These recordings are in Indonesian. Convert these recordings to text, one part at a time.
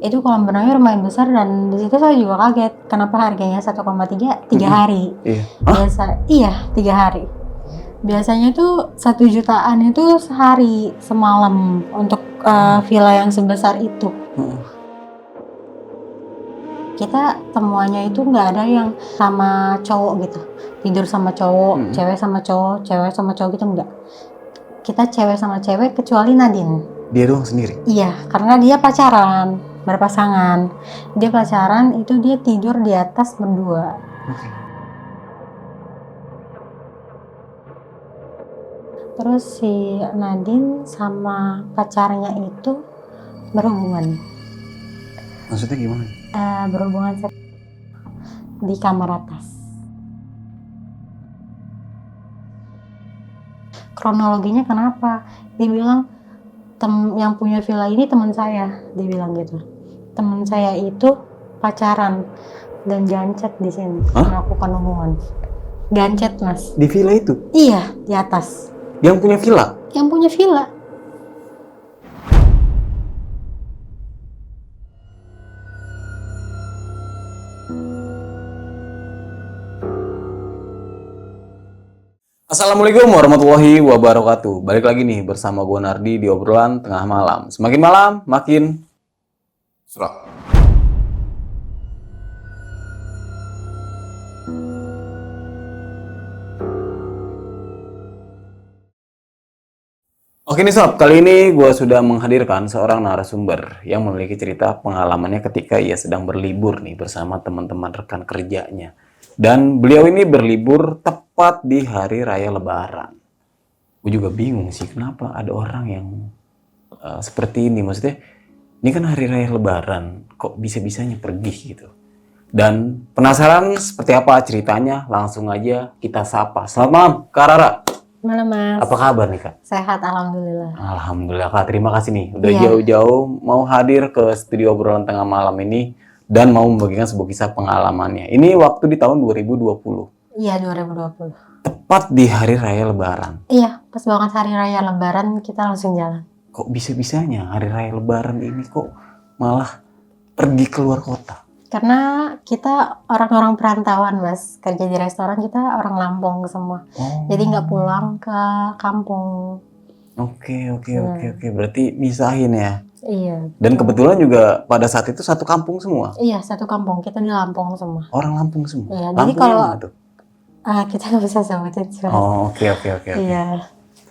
Itu kolam renangnya lumayan besar dan di situ saya juga kaget kenapa harganya 1,3 3 hari. Iya. Hah? Iya 3 hari. Biasanya tuh 1 jutaan itu sehari semalam untuk villa yang sebesar itu. Kita semuanya itu nggak ada yang sama cowok gitu, tidur sama cowok, cewek sama cowok, cewek sama cowok gitu enggak. Kita cewek sama cewek kecuali Nadine. Dia doang sendiri? Iya, karena dia pacaran, berpasangan. Dia pacaran itu dia tidur di atas berdua. Terus si Nadine sama pacarnya itu berhubungan. Maksudnya gimana? Berhubungan di kamar atas. Kronologinya kenapa? Dia bilang yang punya villa ini teman saya, dia bilang gitu. Teman saya itu pacaran dan gancet di sini, melakukan hubungan. Gancet, Mas. Di villa itu? Iya, di atas. Yang punya villa? Yang punya villa. Assalamualaikum warahmatullahi wabarakatuh. Balik lagi nih bersama gue Nardi di obrolan tengah malam. Semakin malam, makin serak. Oke nih sob, kali ini gue sudah menghadirkan seorang narasumber yang memiliki cerita pengalamannya ketika ia sedang berlibur nih bersama teman-teman rekan kerjanya. Dan beliau ini berlibur tepat di hari raya Lebaran. Gue juga bingung sih kenapa ada orang yang seperti ini. Maksudnya ini kan hari raya Lebaran, kok bisa-bisanya pergi gitu. Dan penasaran seperti apa ceritanya, langsung aja kita sapa. Selamat malam Kak Rara. Malam, Mas. Apa kabar nih Kak? Sehat, alhamdulillah. Alhamdulillah Kak, terima kasih nih udah jauh-jauh mau hadir ke studio obrolan tengah malam ini dan mau membagikan sebuah kisah pengalamannya. Ini waktu di tahun 2020. Iya, 2020. Tepat di hari raya Lebaran. Iya, pas banget hari raya Lebaran kita langsung jalan. Kok bisa-bisanya hari raya Lebaran ini kok malah pergi keluar kota? Karena kita orang-orang perantauan, Mas. Kerja di restoran kita orang Lampung semua. Jadi nggak pulang ke kampung. Oke. Berarti misahin ya? Iya. Dan kebetulan juga pada saat itu satu kampung semua? Iya, satu kampung. Kita di Lampung semua. Orang Lampung semua? Iya, jadi kalau mana tuh? Kita nggak bisa sebutin. Oh, oke. Iya.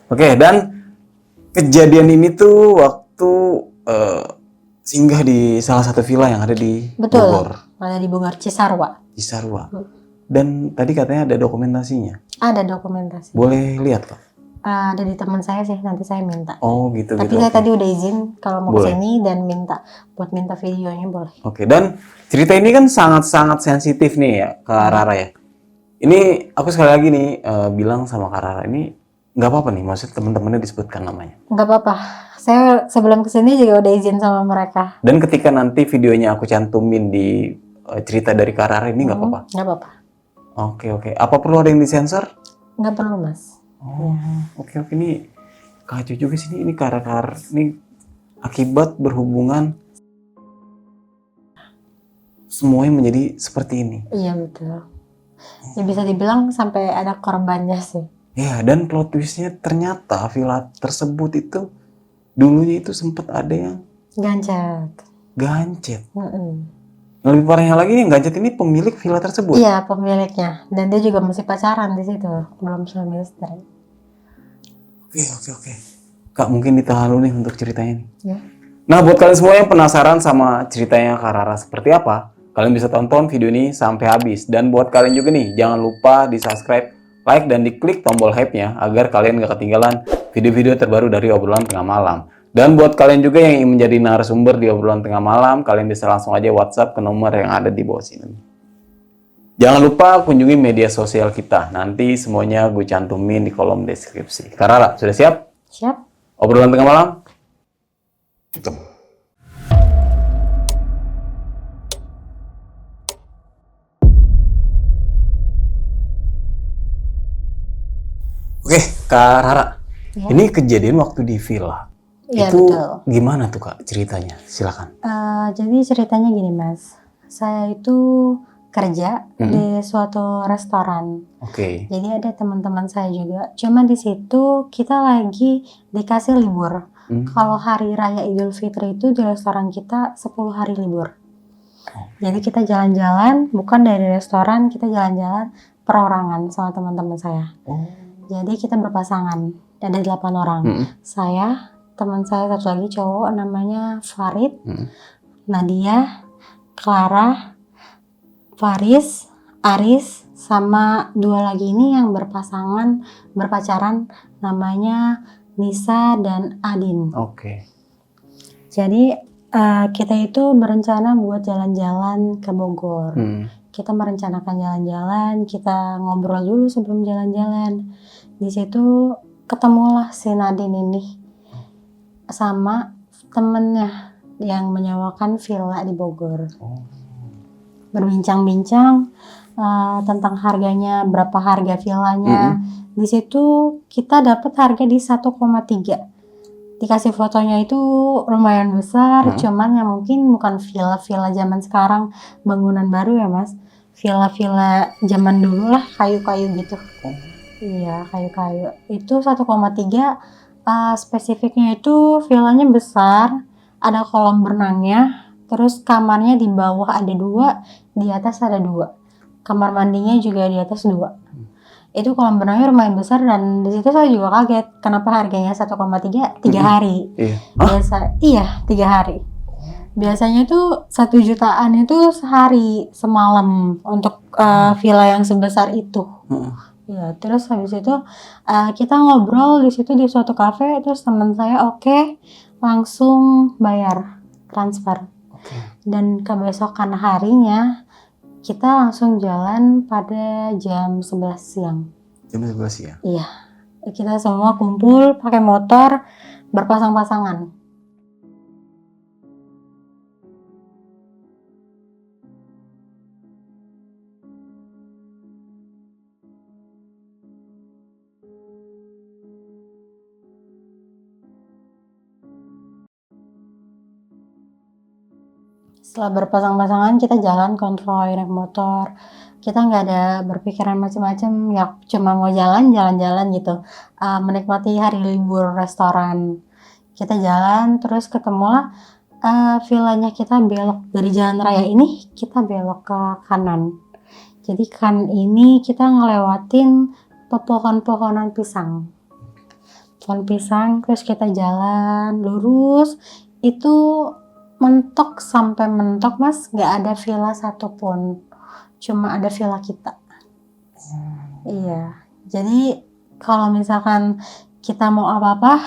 Oke, dan kejadian ini tuh waktu singgah di salah satu villa yang ada di Bogor. Ada di Bogor, Cisarua. Dan tadi katanya ada dokumentasinya? Ada dokumentasi. Boleh lihat Kak? Ada di teman saya sih, nanti saya minta. Oh gitu. Tapi saya tadi udah izin kalau mau kesini dan minta videonya boleh. Oke, dan cerita ini kan sangat-sangat sensitif nih ya Kak Rara ya. Ini aku sekali lagi nih bilang sama Kak Rara, ini nggak apa-apa nih, maksud teman-temannya disebutkan namanya? Nggak apa-apa. Saya sebelum kesini juga udah izin sama mereka. Dan ketika nanti videonya aku cantumin di cerita dari Kak Rara ini nggak apa-apa? Nggak apa-apa. Oke. Apa perlu ada yang disensor? Nggak perlu, Mas. Oh, oke. Ini kacau juga sih ini Kak Rara. Ini akibat berhubungan semuanya menjadi seperti ini. Iya, betul. Ya bisa dibilang sampai ada korbannya sih. Ya, dan plot twistnya ternyata villa tersebut itu dulunya itu sempat ada yang gancet. Lebih parahnya lagi yang gancet ini pemilik villa tersebut. Iya, pemiliknya. Dan dia juga masih pacaran di situ, belum suami istri. Oke. Kak, mungkin ditahan dulu nih untuk ceritanya nih. Ya. Nah, buat kalian semua yang penasaran sama ceritanya Kak Rara seperti apa, kalian bisa tonton video ini sampai habis. Dan buat kalian juga nih, jangan lupa di-subscribe, like, dan diklik tombol hype-nya agar kalian gak ketinggalan video-video terbaru dari obrolan tengah malam. Dan buat kalian juga yang ingin menjadi narasumber di obrolan tengah malam, kalian bisa langsung aja WhatsApp ke nomor yang ada di bawah sini. Jangan lupa kunjungi media sosial kita. Nanti semuanya gue cantumin di kolom deskripsi. Kak Rara, sudah siap? Siap. Obrolan tengah malam? Oke, Kak Rara. Ya. Ini kejadian waktu di villa. Iya, Itu betul. gimana tuh Kak ceritanya? Silakan. Jadi ceritanya gini Mas, saya itu kerja di suatu restoran. Oke. Jadi ada teman-teman saya juga. Cuma di situ kita lagi dikasih libur. Kalau hari raya Idul Fitri itu di restoran kita 10 hari libur. Jadi kita jalan-jalan, bukan dari restoran, kita jalan-jalan perorangan sama teman-teman saya. Jadi kita berpasangan, ada 8 orang. Saya, teman saya satu lagi cowok namanya Farid, Nadia, Clara, Faris, Aris, sama 2 lagi ini yang berpacaran namanya Nisa dan Adin. Oke. Jadi kita itu berencana buat jalan-jalan ke Bogor. Kita merencanakan jalan-jalan, kita ngobrol dulu sebelum jalan-jalan. Di situ ketemulah si Nadine ini sama temennya yang menyewakan villa di Bogor. Berbincang-bincang tentang harganya, berapa harga villanya. Di situ kita dapat harga di 1,3. Dikasih fotonya itu lumayan besar, cuman ya mungkin bukan villa-villa zaman sekarang, bangunan baru ya Mas. Villa-villa zaman dulu lah, kayu-kayu gitu. Iya, kayu-kayu. Itu 1,3, spesifiknya itu villanya besar, ada kolam berenangnya, terus kamarnya di bawah ada 2, di atas ada 2. Kamar mandinya juga di atas 2. Itu kolam berenangnya lumayan besar dan di situ saya juga kaget kenapa harganya 1,3 3 hari. Iya, 3 hari. Biasanya tuh 1 jutaan itu sehari semalam untuk villa yang sebesar itu. Ya, terus habis itu kita ngobrol di situ di suatu kafe, terus teman saya langsung bayar transfer. Dan kebesokan harinya kita langsung jalan pada jam 11 siang. Jam 11 siang? Iya. Kita semua kumpul pakai motor berpasang-pasangan. Setelah berpasang-pasangan kita jalan konvoy naik motor. Kita nggak ada berpikiran macam-macam, ya cuma mau jalan-jalan gitu, menikmati hari libur restoran. Kita jalan terus ketemulah villanya, kita belok dari jalan raya ini, kita belok ke kanan. Jadi kan ini kita ngelewatin pepohonan-pohonan pisang. Pohon pisang, terus kita jalan lurus, itu mentok sampai mentok Mas, nggak ada villa satupun, cuma ada villa kita. Iya, jadi kalau misalkan kita mau apa-apa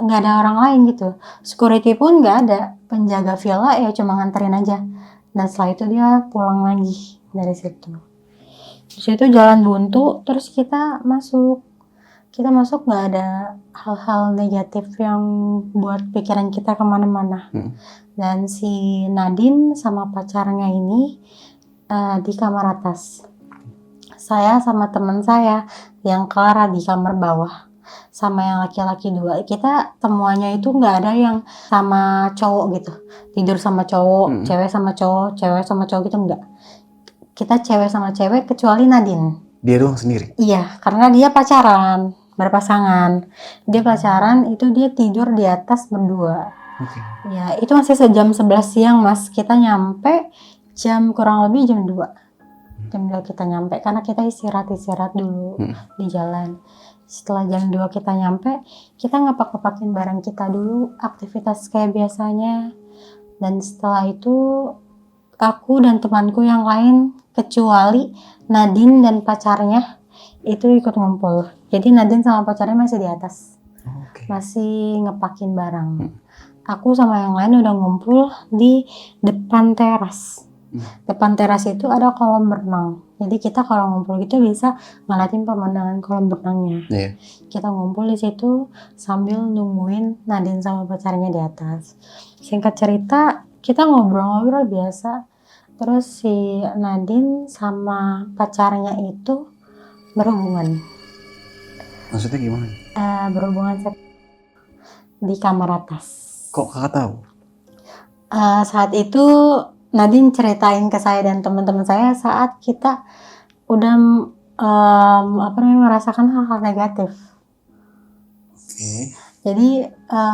nggak ada orang lain gitu, security pun nggak ada, penjaga villa ya cuma nganterin aja, dan setelah itu dia pulang lagi dari situ. Terus itu jalan buntu, terus kita masuk nggak ada hal-hal negatif yang buat pikiran kita kemana-mana. Dan si Nadine sama pacarnya ini di kamar atas, saya sama teman saya yang Clara di kamar bawah, sama yang laki-laki 2. Kita temuannya itu nggak ada yang sama cowok gitu, tidur sama cowok, cewek sama cowok gitu, enggak. Kita cewek sama cewek kecuali Nadine. Dia doang sendiri? Iya, karena dia pacaran, berpasangan. Dia pacaran, itu dia tidur di atas berdua. Ya, itu masih jam 11 siang Mas. Kita nyampe kurang lebih jam 2. Jam 2 kita nyampe, karena kita istirahat dulu di jalan. Setelah jam 2 kita nyampe, kita ngepak-ngepakin barang kita dulu, aktivitas kayak biasanya. Dan setelah itu, aku dan temanku yang lain, kecuali Nadine dan pacarnya, itu ikut ngumpul. Jadi Nadine sama pacarnya masih di atas, masih ngepakin barang. Aku sama yang lain udah ngumpul di depan teras. Depan teras itu ada kolam berenang. Jadi kita kalau ngumpul gitu bisa ngeliatin pemandangan kolam berenangnya. Kita ngumpul di situ sambil nungguin Nadine sama pacarnya di atas. Singkat cerita, kita ngobrol-ngobrol biasa. Terus si Nadine sama pacarnya itu berhubungan. Maksudnya gimana? Berhubungan seks. di kamar atas. Kok kakak tahu? Saat itu Nadine ceritain ke saya dan teman-teman saya saat kita udah merasakan hal-hal negatif. Oke. Jadi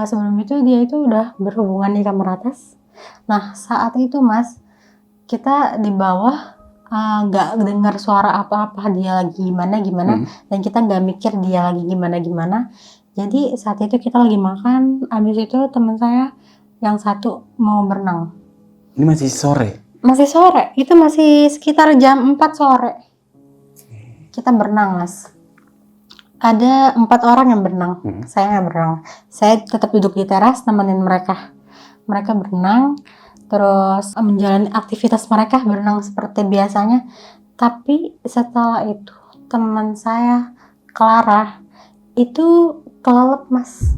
sebelum itu dia itu udah berhubungan di kamar atas. Nah saat itu Mas, kita di bawah nggak dengar suara apa-apa, dia lagi gimana dan kita nggak mikir dia lagi gimana. Jadi saat itu kita lagi makan, habis itu teman saya yang satu mau berenang. Ini masih sore? Masih sore, itu masih sekitar jam 4 sore. Kita berenang Mas. Ada 4 orang yang berenang, saya nggak berenang. Saya tetap duduk di teras nemenin mereka. Mereka berenang, terus menjalani aktivitas mereka berenang seperti biasanya. Tapi setelah itu teman saya Clara itu kelelep Mas.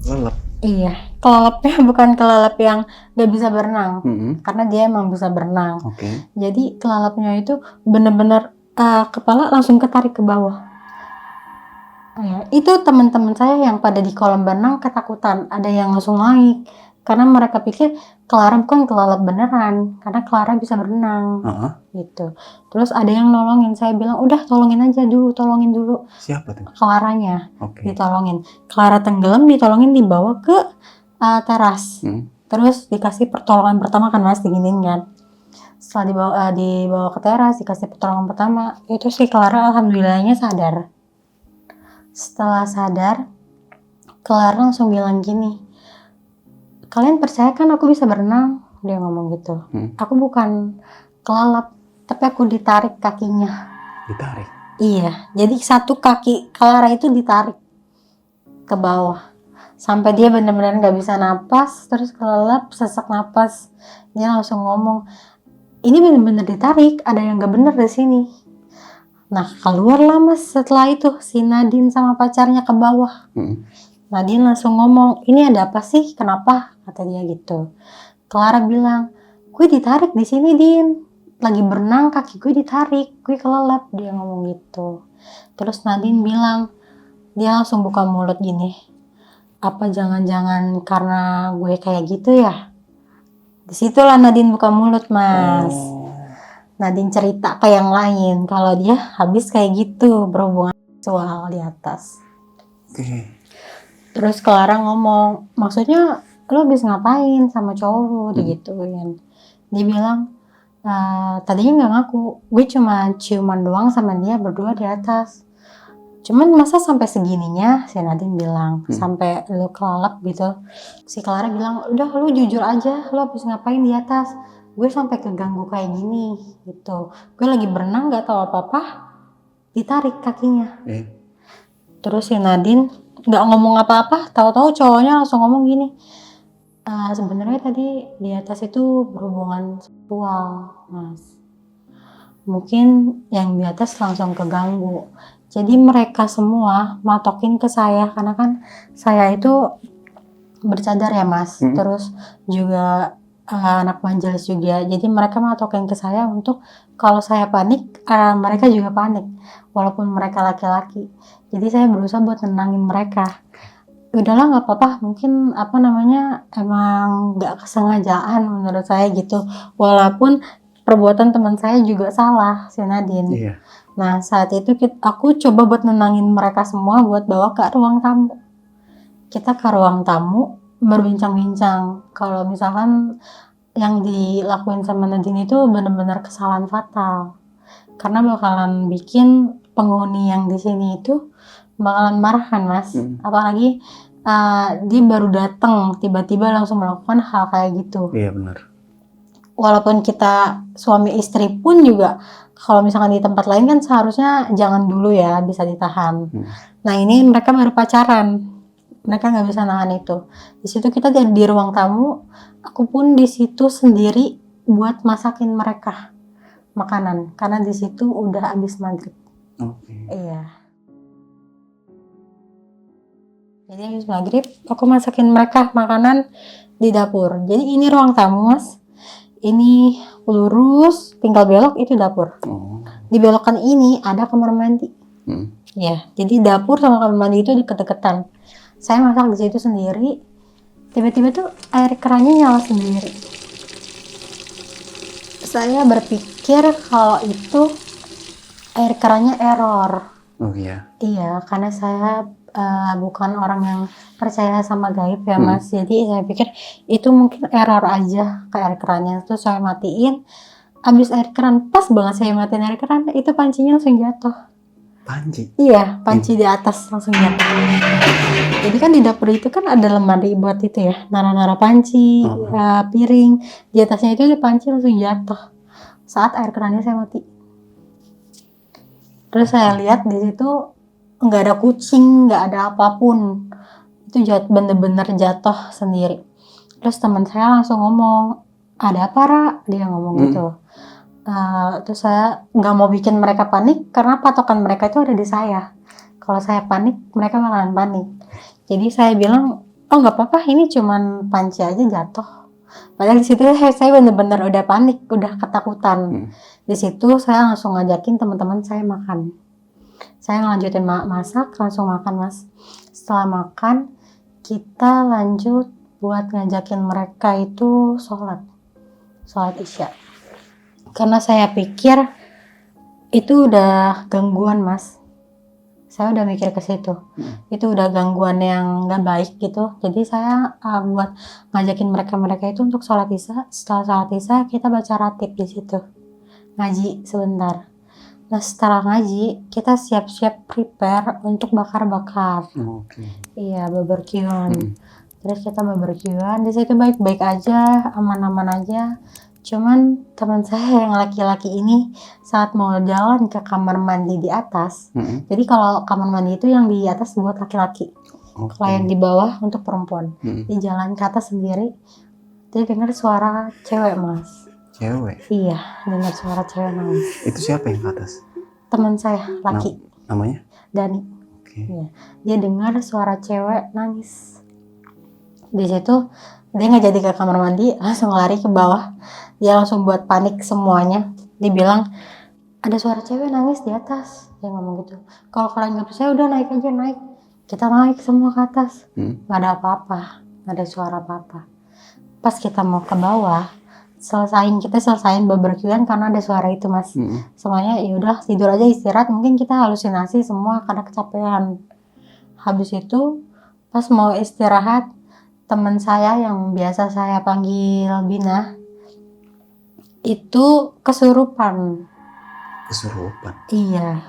Kelelep? Iya, kelelepnya bukan kelelep yang gak bisa berenang, karena dia emang bisa berenang. Oke. Jadi kelelepnya itu bener-bener kepala langsung ketarik ke bawah. Ya, itu teman-teman saya yang pada di kolam berenang ketakutan, ada yang langsung naik karena mereka pikir Clara bukan kelelep beneran, karena Clara bisa berenang. Gitu. Terus ada yang nolongin, saya bilang udah tolongin dulu. Siapa tuh? Claranya. Oke. Ditolongin. Clara tenggelam, ditolongin dibawa ke teras. Terus dikasih pertolongan pertama kan Mas, diginiin kan. Setelah dibawa ke teras, dikasih pertolongan pertama, itu si Clara alhamdulillahnya sadar. Setelah sadar, Clara langsung bilang gini, kalian percaya kan aku bisa berenang? Dia ngomong gitu. Aku bukan kelelep, tapi aku ditarik kakinya. Ditarik? Iya, jadi satu kaki Clara itu ditarik ke bawah. Sampai dia benar-benar gak bisa napas, terus kelelep, sesak napas. Dia langsung ngomong, ini benar-benar ditarik, ada yang gak bener di sini. Nah keluarlah Mas setelah itu si Nadine sama pacarnya ke bawah. Nadine langsung ngomong, ini ada apa sih, kenapa? Kata dia gitu. Clara bilang, gue ditarik di sini Din, lagi berenang kaki gue ditarik, gue kelelep. Dia ngomong gitu. Terus Nadine bilang, dia langsung buka mulut gini, apa jangan-jangan karena gue kayak gitu ya? Disitulah Nadine buka mulut Mas. Nadine cerita ke yang lain kalau dia habis kayak gitu berhubungan seksual di atas. Terus Clara ngomong, maksudnya lo habis ngapain sama cowok lo digituin. Dia bilang, tadinya nggak ngaku, gue cuma ciuman doang sama dia berdua di atas. Cuman masa sampai segininya, si Nadine bilang, sampai lo kelelep gitu. Si Clara bilang, udah lo jujur aja, lo habis ngapain di atas. Gue sampai keganggu kayak gini gitu. Gue lagi berenang gak tahu apa-apa, ditarik kakinya. Terus si Nadine gak ngomong apa-apa, tahu-tahu cowoknya langsung ngomong gini, sebenarnya tadi di atas itu berhubungan seksual Mas. Mungkin yang di atas langsung keganggu. Jadi mereka semua matokin ke saya karena kan saya itu bercadar ya Mas. Terus juga anak majelis juga, jadi mereka matokin ke saya untuk kalau saya panik, mereka juga panik walaupun mereka laki-laki. Jadi saya berusaha buat nenangin mereka, udahlah nggak apa-apa, mungkin emang nggak kesengajaan menurut saya gitu, walaupun perbuatan teman saya juga salah, si Nadine. Nah saat itu aku coba buat nenangin mereka semua buat bawa ke ruang tamu. Kita ke ruang tamu berbincang-bincang kalau misalkan yang dilakuin sama Nadine itu benar-benar kesalahan fatal, karena bakalan bikin penghuni yang di sini itu bakalan marah kan Mas. Apalagi dia baru datang tiba-tiba langsung melakukan hal kayak gitu. Iya benar. Walaupun kita suami istri pun juga kalau misalkan di tempat lain kan seharusnya jangan dulu ya, bisa ditahan. Nah ini mereka baru pacaran, mereka nggak bisa nahan itu. Di situ kita di ruang tamu, aku pun di situ sendiri buat masakin mereka makanan karena di situ udah habis maghrib. Iya. Jadi habis maghrib aku masakin mereka makanan di dapur. Jadi ini ruang tamu Mas. Ini lurus, tinggal belok itu dapur. Di belokan ini ada kamar mandi. Ya, jadi dapur sama kamar mandi itu deket-deketan. Saya masak di situ sendiri, tiba-tiba tuh air kerannya nyala sendiri. Saya berpikir kalau itu air kerannya error. Oh iya. Iya, karena saya bukan orang yang percaya sama gaib ya Mas. Jadi saya pikir itu mungkin error aja ke air kerannya. Terus saya matiin. Habis air keran, pas banget saya matiin air keran, itu pancinya langsung jatuh. Panci. Iya, panci di atas langsung jatuh. Jadi kan di dapur itu kan ada lemari buat itu ya, nara-nara panci, piring. Di atasnya itu ada panci langsung jatuh saat air kerannya saya mati. Terus saya lihat di situ nggak ada kucing, nggak ada apapun. Itu bener-bener jatuh sendiri. Terus teman saya langsung ngomong, ada apa Ra? Dia ngomong gitu. Terus saya nggak mau bikin mereka panik karena patokan mereka itu ada di saya. Kalau saya panik, mereka bakalan panik. Jadi saya bilang, oh nggak apa-apa, ini cuman panci aja jatuh. Padahal di situ saya bener-bener udah panik, udah ketakutan. Di situ saya langsung ngajakin teman-teman saya makan. Saya ngelanjutin masak, langsung makan Mas. Setelah makan, kita lanjut buat ngajakin mereka itu sholat isya. Karena saya pikir itu udah gangguan Mas. Saya udah mikir ke situ. Itu udah gangguan yang nggak baik gitu. Jadi saya buat ngajakin mereka itu untuk sholat isya. Setelah sholat isya kita baca ratib di situ, ngaji sebentar. Nah setelah ngaji kita siap-siap prepare untuk bakar-bakar. Iya, barbekyuan. Terus kita barbekyuan di situ baik-baik aja, aman-aman aja. Cuman teman saya yang laki-laki ini saat mau jalan ke kamar mandi di atas. Jadi kalau kamar mandi itu yang di atas buat laki-laki. Kalau yang di bawah untuk perempuan. Di jalan ke atas sendiri, dia dengar suara cewek Mas. Cewek? Iya, dengar suara cewek nangis. Itu siapa yang ke atas? Teman saya, laki. Namanya? Dani. Iya. Dia dengar suara cewek nangis. Di situ dia nggak jadi ke kamar mandi, langsung lari ke bawah. Dia langsung buat panik semuanya. Dia bilang, ada suara cewek nangis di atas. Dia ngomong gitu. Kalau kalian nggak percaya udah naik aja, naik. Kita naik semua ke atas. Nggak ada apa-apa, nggak ada suara apa-apa. Pas kita mau ke bawah, kita selesaiin barbekyuan karena ada suara itu Mas. Semuanya ya udah tidur aja, istirahat. Mungkin kita halusinasi semua karena kecapean. Habis itu pas mau istirahat, teman saya yang biasa saya panggil Bina itu kesurupan. Iya,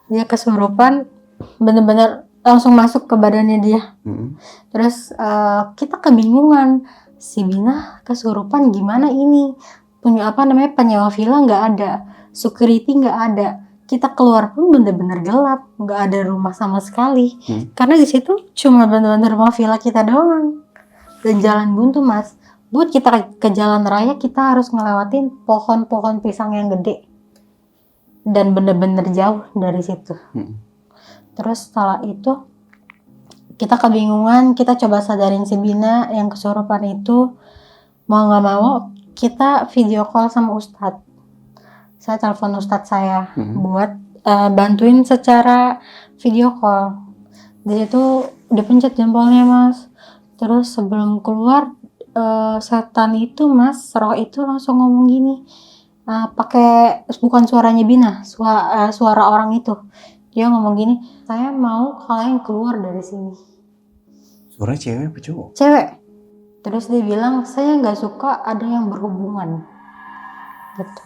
dia kesurupan, bener-bener langsung masuk ke badannya dia. Terus kita kebingungan, si Bina kesurupan gimana ini, punya penyewa villa nggak ada, security nggak ada, kita keluar pun bener-bener gelap, nggak ada rumah sama sekali. Karena di situ cuma bener-bener rumah villa kita doang dan jalan buntu Mas. Buat kita ke jalan raya kita harus ngelewatin pohon-pohon pisang yang gede dan bener-bener jauh dari situ. Terus setelah itu kita kebingungan, kita coba sadarin si Bina yang kesurupan itu. Mau nggak mau kita video call sama Ustadz. Saya telepon Ustadz saya buat bantuin secara video call. Di situ dipencet jempolnya Mas. Terus sebelum keluar setan itu Mas, roh itu langsung ngomong gini, pakai bukan suaranya Bina, suara orang itu. Dia ngomong gini, saya mau kalian keluar dari sini. Suara cewek apa cowok? Cewek. Terus dia bilang, saya nggak suka ada yang berhubungan. Gitu.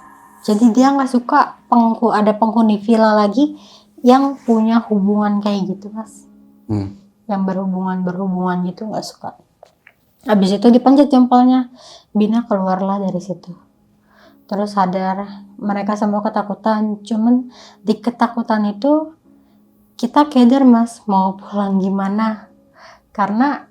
Jadi dia nggak suka ada penghuni villa lagi yang punya hubungan kayak gitu Mas. Yang berhubungan gitu nggak suka. Habis itu dipencet jempolnya, Bina keluarlah dari situ. Terus sadar, mereka semua ketakutan. Cuman di ketakutan itu kita keder Mas, mau pulang gimana? Karena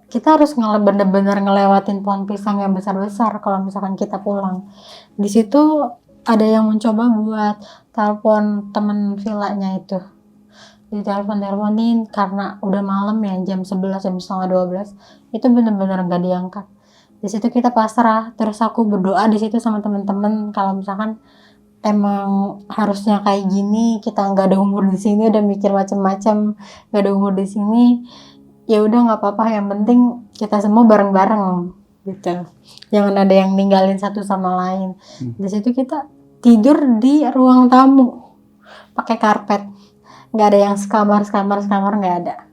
kita harus bener-bener ngelewatin pohon pisang yang besar-besar kalau misalkan kita pulang. Di situ ada yang mencoba buat telepon temen villanya itu. Ditelepon-teleponin karena udah malam ya, jam 11, jam setengah 12. Itu bener-bener gak diangkat. Di situ kita pasrah. Terus aku berdoa di situ sama teman-teman kalau misalkan emang harusnya kayak gini, kita nggak ada umur di sini, udah mikir macam-macam, nggak ada umur di sini, ya udah nggak apa-apa, yang penting kita semua bareng-bareng gitu, jangan ada yang ninggalin satu sama lain. Di situ kita tidur di ruang tamu pakai karpet, nggak ada yang sekamar nggak ada,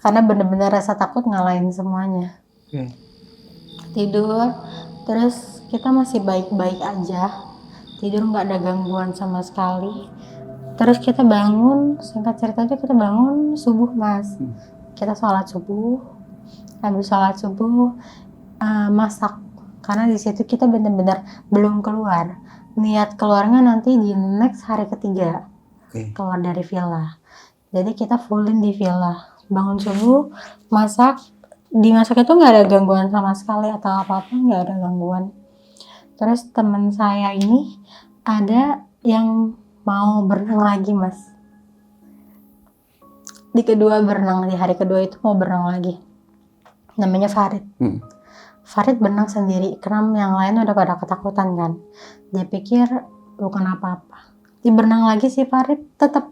karena bener-bener rasa takut ngalahin semuanya. Tidur terus kita masih baik-baik aja, tidur nggak ada gangguan sama sekali. Terus kita bangun, singkat cerita itu kita bangun subuh mas. Kita sholat subuh, habis sholat subuh masak, karena di situ kita benar-benar belum keluar, niat keluarnya nanti di next hari ketiga keluar dari villa. Jadi kita fullin di villa, bangun subuh, masak. Di masak itu nggak ada gangguan sama sekali atau apa-apa, nggak ada gangguan. Terus teman saya ini ada yang mau berenang lagi mas. Di hari kedua itu mau berenang lagi. Namanya Farid. Farid berenang sendiri, karena yang lain udah pada ketakutan kan. Dia pikir bukan apa-apa. Dia berenang lagi, si Farid tetap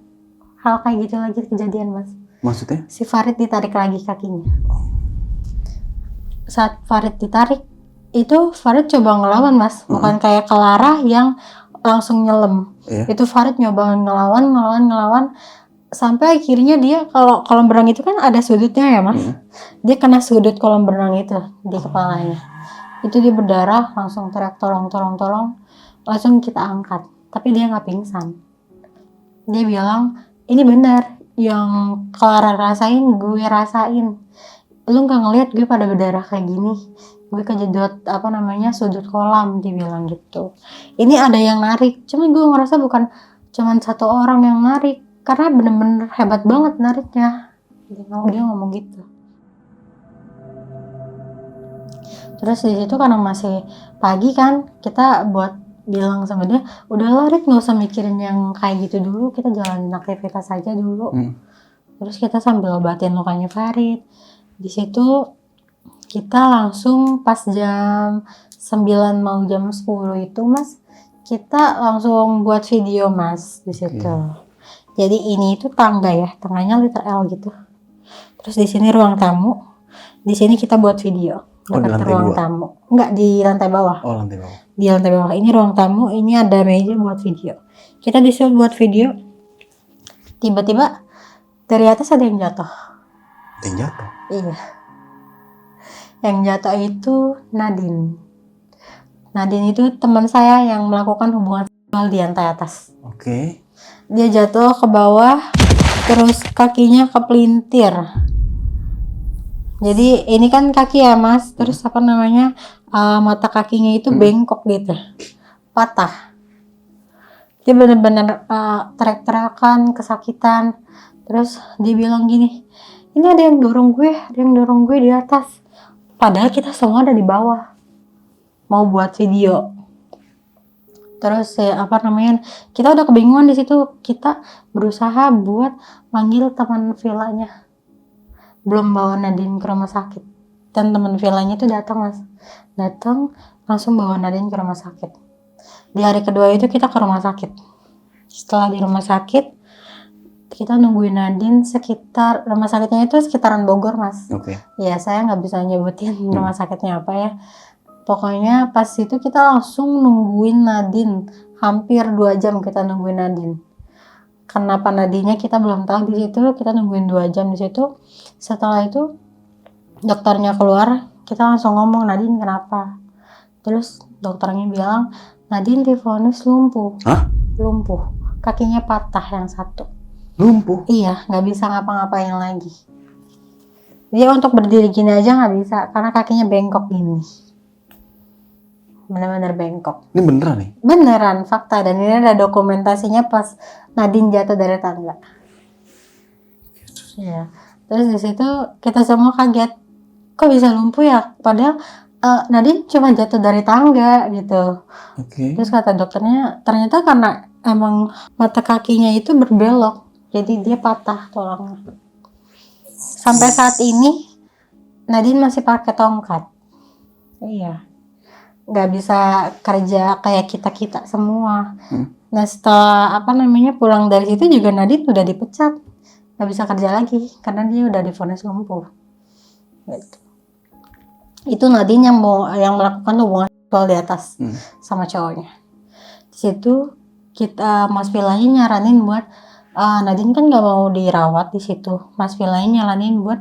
hal kayak gitu lagi kejadian mas. Maksudnya? Si Farid ditarik lagi kakinya. Saat Farid ditarik, itu Farid coba ngelawan mas. Bukan kayak Clara yang langsung nyelam. Itu Farid nyoba ngelawan. Sampai akhirnya dia, kalau kolam berenang itu kan ada sudutnya ya mas. Dia kena sudut kolam berenang itu di kepalanya. Itu dia berdarah, langsung teriak tolong. Langsung kita angkat, tapi dia nggak pingsan. Dia bilang, ini benar yang Clara rasain, gue rasain. Lu nggak ngeliat gue pada berdarah kayak gini, gue kejedot sudut kolam, dia bilang gitu. Ini ada yang narik, cuma gue ngerasa bukan cuman satu orang yang narik, karena bener-bener hebat banget nariknya. Dia ngomong gitu. Terus di situ karena masih pagi kan, kita buat bilang sama dia, udah Rik, nggak usah mikirin yang kayak gitu dulu, kita jalanin aktivitas aja dulu. Terus kita sambil obatin lukanya Farid. Di situ kita langsung pas jam 9 mau jam 10 itu mas, kita langsung buat video mas di situ. Jadi ini itu tangga ya, tangganya liter L gitu. Terus di sini ruang tamu, di sini kita buat video. Dekat ruang tamu, enggak di lantai bawah. Oh lantai bawah. Di lantai bawah. Ini ruang tamu, ini ada meja buat video. Kita disuruh buat video. Tiba-tiba dari atas ada yang jatuh. Ada yang jatuh? Iya. Yang jatuh itu Nadine. Nadine itu teman saya yang melakukan hubungan seksual di lantai atas. Dia jatuh ke bawah, terus kakinya kepelintir. Jadi ini kan kaki ya mas, terus mata kakinya itu bengkok gitu, patah. Dia benar-benar teriak-teriakan, kesakitan. Terus dia bilang gini, ini ada yang dorong gue di atas. Padahal kita semua ada di bawah, mau buat video. Terus kita udah kebingungan di situ. Kita berusaha buat manggil teman villanya, belum bawa Nadine ke rumah sakit. Dan teman villanya itu datang langsung bawa Nadine ke rumah sakit. Di hari kedua itu kita ke rumah sakit. Setelah di rumah sakit, kita nungguin Nadine sekitar, rumah sakitnya itu sekitaran Bogor mas. Ya saya nggak bisa nyebutin rumah sakitnya apa ya. Pokoknya pas itu kita langsung nungguin Nadine, hampir 2 jam kita nungguin Nadine. Kenapa Nadine-nya kita belum tahu di situ, kita nungguin 2 jam di situ. Setelah itu dokternya keluar, kita langsung ngomong, Nadine kenapa? Terus dokternya bilang, Nadine divonis lumpuh. Lumpuh, kakinya patah yang satu. Lumpuh? Iya, nggak bisa ngapa-ngapain lagi. Dia untuk berdiri gini aja nggak bisa, karena kakinya bengkok gini. Bener-bener bengkok. Ini beneran nih? Beneran, fakta. Dan ini ada dokumentasinya pas Nadine jatuh dari tangga. Ya. Terus di situ kita semua kaget, kok bisa lumpuh ya? Padahal Nadine cuma jatuh dari tangga gitu. Terus kata dokternya, ternyata karena emang mata kakinya itu berbelok, jadi dia patah tulangnya. Sampai saat ini Nadine masih pakai tongkat. Iya. Nggak bisa kerja kayak kita semua. Nah setelah pulang dari situ juga Nadine udah dipecat, nggak bisa kerja lagi karena dia udah divonis lumpuh. gitu. Itu Nadine yang melakukan hubungan seksual di atas sama cowoknya. Di situ kita Mas Villanya nyaranin buat Nadine kan nggak mau dirawat di situ. Mas Villanya nyaranin buat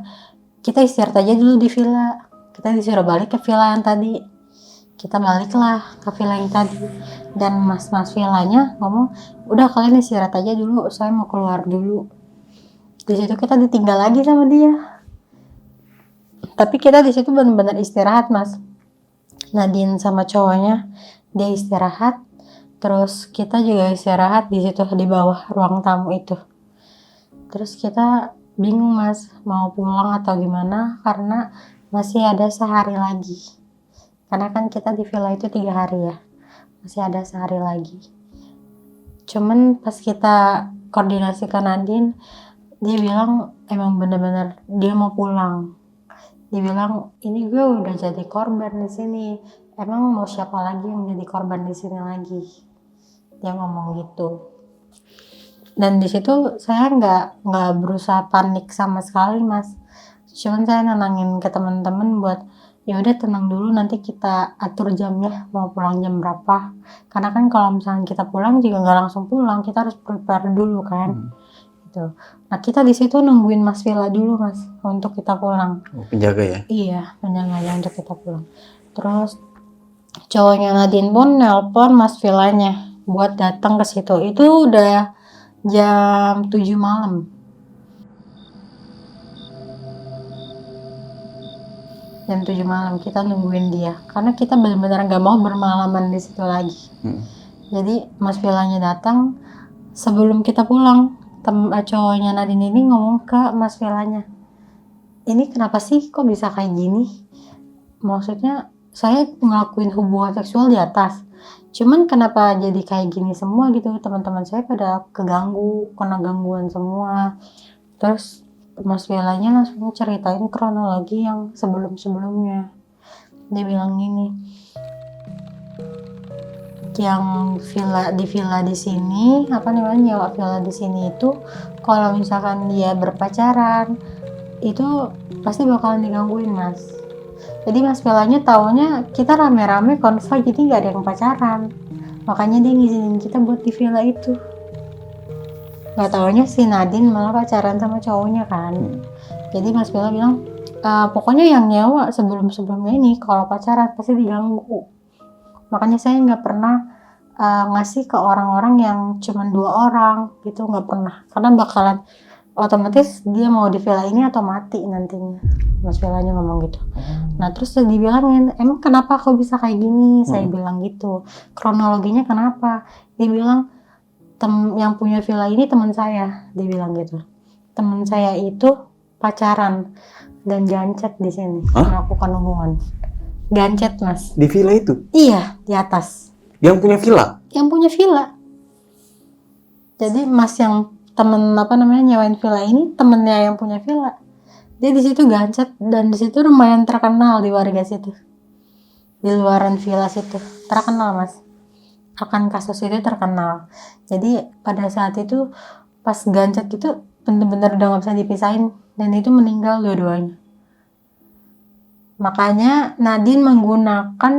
kita istirahat aja dulu di villa. Kita disuruh balik ke villa yang tadi. Kita baliklah ke villa yang tadi. Dan mas villanya ngomong, udah kalian istirahat aja dulu, saya mau keluar dulu. Di situ kita ditinggal lagi sama dia. Tapi kita di situ benar-benar istirahat, Mas. Nadine sama cowoknya dia istirahat, terus kita juga istirahat di situ di bawah ruang tamu itu. Terus kita bingung, Mas, mau pulang atau gimana karena masih ada sehari lagi. Karena kan kita di villa itu 3 hari ya, masih ada sehari lagi. Cuman pas kita koordinasi ke Nadine, dia bilang emang bener-bener dia mau pulang. Dia bilang ini gue udah jadi korban di sini, emang mau siapa lagi yang jadi korban di sini lagi? Dia ngomong gitu. Dan di situ saya nggak berusaha panik sama sekali, Mas. Cuman saya nenangin ke teman-teman buat ya udah tenang dulu, nanti kita atur jamnya mau pulang jam berapa. Karena kan kalau misalnya kita pulang juga nggak langsung pulang, kita harus prepare dulu kan. Gitu. Nah kita di situ nungguin Mas Villa dulu, Mas, untuk kita pulang. Penjaga ya? Iya, penjaganya untuk kita pulang. Terus cowoknya Nadine pun nelpon Mas Villanya buat datang ke situ. Itu udah jam 7 malam. Jam 7 malam kita nungguin dia karena kita benar-benar nggak mau bermalaman di situ lagi. Jadi Mas Villanya datang sebelum kita pulang. Cowoknya Nadine ini ngomong ke Mas Villanya, ini kenapa sih kok bisa kayak gini? Maksudnya saya ngelakuin hubungan seksual di atas, cuman kenapa jadi kayak gini semua gitu? Teman-teman saya pada keganggu, kena gangguan semua. Terus Mas Villanya langsung ceritain kronologi yang sebelum-sebelumnya. Dia bilang gini, yang villa di sini, nyewa villa di sini itu kalau misalkan dia berpacaran itu pasti bakalan digangguin, Mas. Jadi Mas Villanya taunya kita rame-rame konvoy, jadi nggak ada yang pacaran. Makanya dia ngizinin kita buat di villa itu. Nggak taunya si Nadine malah pacaran sama cowoknya kan. Jadi Mas Villa bilang, pokoknya yang nyewa sebelum-sebelumnya ini kalau pacaran pasti diganggu. Makanya saya nggak pernah ngasih ke orang-orang yang cuma 2 orang gitu, nggak pernah. Karena bakalan otomatis dia mau di villa ini atau mati nantinya. Mas Villanya ngomong gitu. Nah terus dibilangin, emang kenapa kok bisa kayak gini? Saya bilang gitu. Kronologinya kenapa? Dia bilang, yang punya villa ini teman saya, dia bilang gitu. Teman saya itu pacaran dan gancet di sini, melakukan hubungan. Gancet, Mas. Di villa itu? Iya, di atas. Yang punya villa? Yang punya villa. Jadi Mas yang nyewain villa ini temennya yang punya villa. Dia di situ gancet dan di situ lumayan terkenal di warga situ. Di luaran villa situ terkenal, Mas. Akan kasus itu terkenal. Jadi pada saat itu pas gancet gitu bener-bener udah gak bisa dipisahin dan itu meninggal dua-duanya. Makanya Nadine menggunakan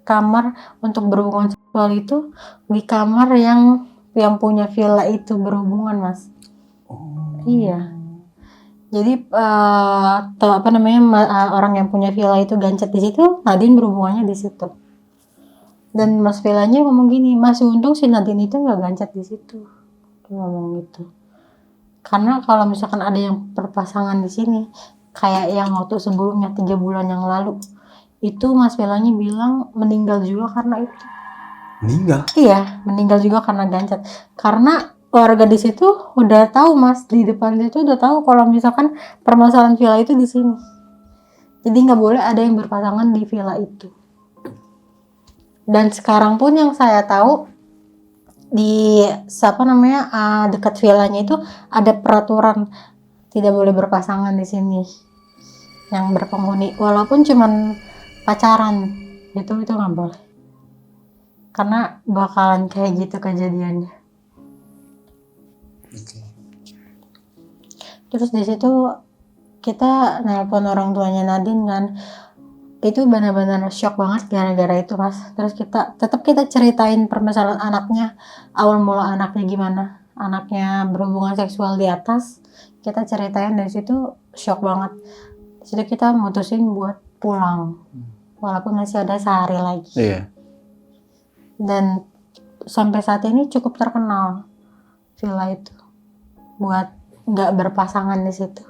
kamar untuk berhubungan seksual itu di kamar yang punya villa itu berhubungan, Mas. Iya. Jadi orang yang punya villa itu gancet di situ, Nadine berhubungannya di situ. Dan Mas Villanya ngomong gini, masih untung si Nadine itu nggak gancet di situ. Dia ngomong gitu. Karena kalau misalkan ada yang berpasangan di sini, kayak yang waktu sebelumnya 3 bulan yang lalu, itu Mas Villanya bilang meninggal juga karena itu. Meninggal? Iya, meninggal juga karena gancet. Karena warga di situ udah tahu, Mas, di depan itu udah tahu kalau misalkan permasalahan villa itu di sini. Jadi nggak boleh ada yang berpasangan di villa itu. Dan sekarang pun yang saya tahu di dekat villanya itu ada peraturan tidak boleh berpasangan di sini yang berpenghuni, walaupun cuman pacaran itu nggak boleh karena bakalan kayak gitu kejadiannya. Terus di situ kita nelpon orang tuanya Nadine kan, itu benar-benar shock banget gara-gara itu Mas. Terus kita ceritain permasalahan anaknya, awal mula anaknya gimana, anaknya berhubungan seksual di atas, kita ceritain. Dari situ shock banget. Di situ kita mutusin buat pulang walaupun masih ada sehari lagi. Iya. Dan sampai saat ini cukup terkenal villa itu buat nggak berpasangan di situ.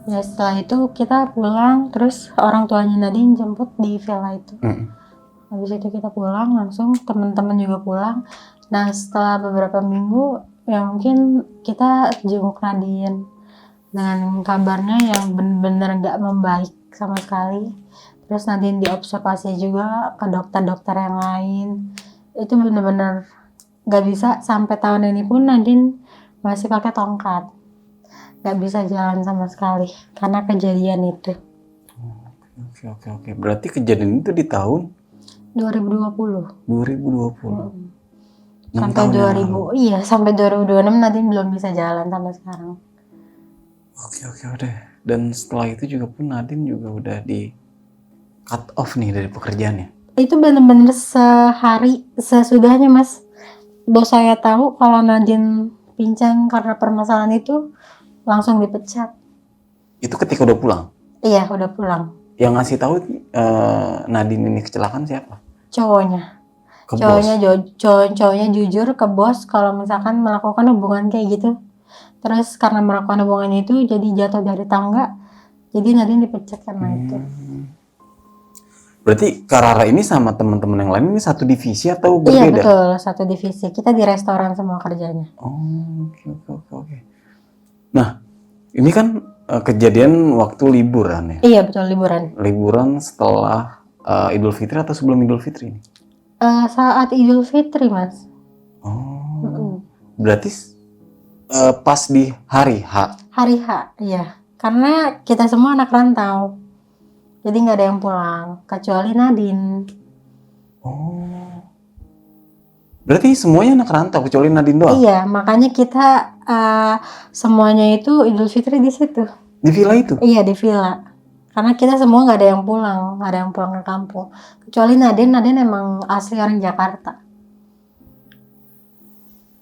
Ya setelah itu kita pulang, terus orang tuanya Nadine jemput di villa itu. Habis itu kita pulang langsung, teman-teman juga pulang. Nah setelah beberapa minggu ya mungkin kita jenguk Nadine dengan kabarnya yang benar-benar nggak membaik sama sekali. Terus Nadine diobservasi juga ke dokter-dokter yang lain. Itu benar-benar nggak bisa. Sampai tahun ini pun Nadine masih pakai tongkat, nggak bisa jalan sama sekali karena kejadian itu. Oke. Berarti kejadian itu di tahun 2020. 2020. Sampai 2000, iya sampai 2026 Nadine belum bisa jalan sampai sekarang. Oke deh. Dan setelah itu juga pun Nadine juga udah di cut off nih dari pekerjaannya. Itu bener-bener sehari sesudahnya Mas, bos saya tahu kalau Nadine pincang karena permasalahan itu, langsung dipecat. Itu ketika udah pulang? Iya udah pulang. Yang ngasih tahu Nadine ini kecelakaan siapa? Cowoknya. Ke Cowoknya jujur ke bos kalau misalkan melakukan hubungan kayak gitu. Terus karena melakukan hubungannya itu jadi jatuh dari tangga, jadi Nadine dipecat karena itu. Berarti Kak Rara ini sama teman-teman yang lain ini satu divisi atau Iya berbeda? betul, satu divisi. Kita di restoran semua kerjanya. Oke. Nah, ini kan kejadian waktu liburan ya? Iya betul, liburan. Liburan setelah Idul Fitri atau sebelum Idul Fitri ini? Saat Idul Fitri Mas. Berarti pas di hari H? Hari H, iya. Karena kita semua anak rantau. Jadi nggak ada yang pulang, kecuali Nadine. Berarti semuanya anak rantau kecuali Nadine doang? Iya, makanya kita semuanya itu Idul Fitri di situ. Di villa itu? Iya, di villa. Karena kita semua nggak ada yang pulang, nggak ada yang pulang ke kampung. Kecuali Nadine emang asli orang Jakarta.